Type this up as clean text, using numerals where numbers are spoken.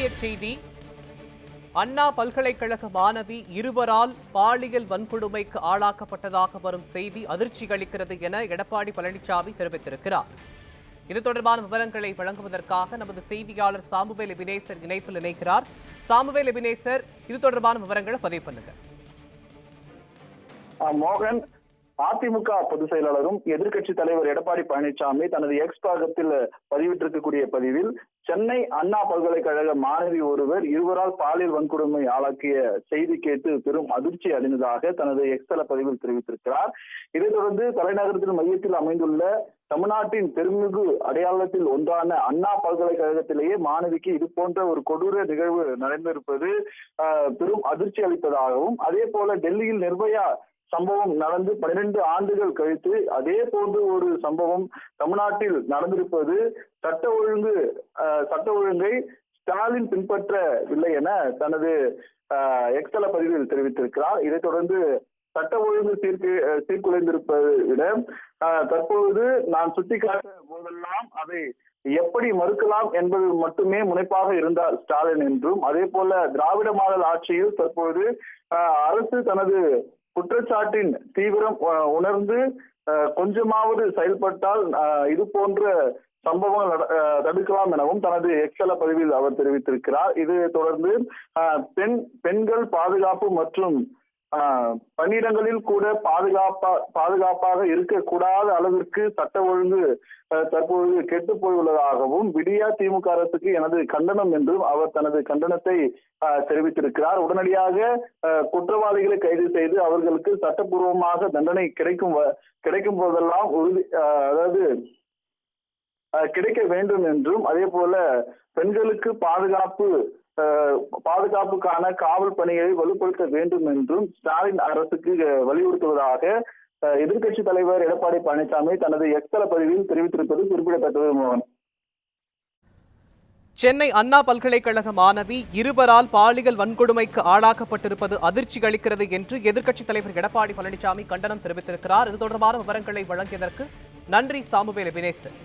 முக்கிய செய்தி. அண்ணா பல்கலைக்கழக மாணவி இருவரால் பாலியல் வன்கொடுமைக்கு ஆளாக்கப்பட்டதாக வரும் செய்தி அதிர்ச்சி அளிக்கிறது என எடப்பாடி பழனிசாமி தெரிவித்திருக்கிறார். இது தொடர்பான விவரங்களை வழங்குவதற்காக நமது செய்தியாளர் சாமுவேல் எபினேசர் இணைப்பில் இணைக்கிறார். சாமுவேல் எபினேசர், இது தொடர்பான விவரங்களை பதிவு பண்ணுங்க. மோகன், அதிமுக பொதுச் செயலாளரும் எதிர்க்கட்சி தலைவர் எடப்பாடி பழனிசாமி தனது எக்ஸ் பக்கத்தில் பதிவிட்டிருக்கக்கூடிய பதிவில் சென்னை அண்ணா பல்கலைக்கழக மாணவி ஒருவர் இருவரால் பாலியல் வன்கொடுமை ஆளாக்கிய செய்தி கேட்டு பெரும் அதிர்ச்சி அடைந்ததாக தனது எக்ஸ் தள பதிவில் தெரிவித்திருக்கிறார். இதைத் தொடர்ந்து தலைநகரத்தின் மையத்தில் அமைந்துள்ள தமிழ்நாட்டின் பெருமிகு அடையாளத்தில் ஒன்றான அண்ணா பல்கலைக்கழகத்திலேயே மாணவிக்கு இது போன்ற ஒரு கொடூர நிகழ்வு நடந்திருப்பது பெரும் அதிர்ச்சி அளிப்பதாகவும், அதே போல டெல்லியில் நிர்பயா சம்பவம் நடந்து 12 ஆண்டுகள் கழித்து அதே போன்று ஒரு சம்பவம் தமிழ்நாட்டில் நடந்திருப்பது சட்ட ஒழுங்கை ஸ்டாலின் பின்பற்றவில்லை என தனது எக்ஸ் தள பதிவில் தெரிவித்திருக்கிறார். இதைத் தொடர்ந்து சட்ட ஒழுங்கு சீர்குலைந்திருப்பதை விட தற்பொழுது நான் சுட்டிக்காட்ட போதெல்லாம் அதை எப்படி மறுக்கலாம் என்பது மட்டுமே முனைப்பாக இருந்தார் ஸ்டாலின் என்றும், அதே போல திராவிட மாடல் ஆட்சியில் தற்பொழுது அரசு தனது குற்றச்சாட்டின் தீவிரம் உணர்ந்து கொஞ்சமாவது செயல்பட்டால் இது போன்ற சம்பவங்கள் தடுக்கலாம் எனவும் தனது எக்ஸல பதிவில் அவர் தெரிவித்திருக்கிறார். இது தொடர்ந்து பெண்கள் பாதுகாப்பு மற்றும் பணியிடங்களில் கூட பாதுகாப்பாக இருக்கக்கூடாத அளவிற்கு சட்ட ஒழுங்கு தற்போது கெட்டு போயுள்ளதாகவும் விடியா திமுக அரசுக்கு எனது கண்டனம் என்றும் அவர் தனது கண்டனத்தை தெரிவித்திருக்கிறார். உடனடியாக குற்றவாளிகளை கைது செய்து அவர்களுக்கு சட்டப்பூர்வமாக தண்டனை கிடைக்கும் போதெல்லாம் கிடைக்க வேண்டும் என்றும், அதே போல பெண்களுக்கு பாதுகாப்புக்கான காவல் பணியை வலுப்படுத்த வேண்டும் என்றும் ஸ்டாலின் அரசுக்கு வலியுறுத்துவதாக எதிர்க்கட்சி தலைவர் எடப்பாடி பழனிசாமி தனது எக்ஸ் தள பதிவில் தெரிவித்திருப்பது குறிப்பிடத்தக்கது. மோகன், சென்னை அண்ணா பல்கலைக்கழக மாணவி இருவரால் பாலியல் வன்கொடுமைக்கு ஆளாக்கப்பட்டிருப்பது அதிர்ச்சி அளிக்கிறது என்று எதிர்க்கட்சி தலைவர் எடப்பாடி பழனிசாமி கண்டனம் தெரிவித்திருக்கிறார். இது தொடர்பான விவரங்களை வழங்கியதற்கு நன்றி சாமுவேல் எபினேசர்.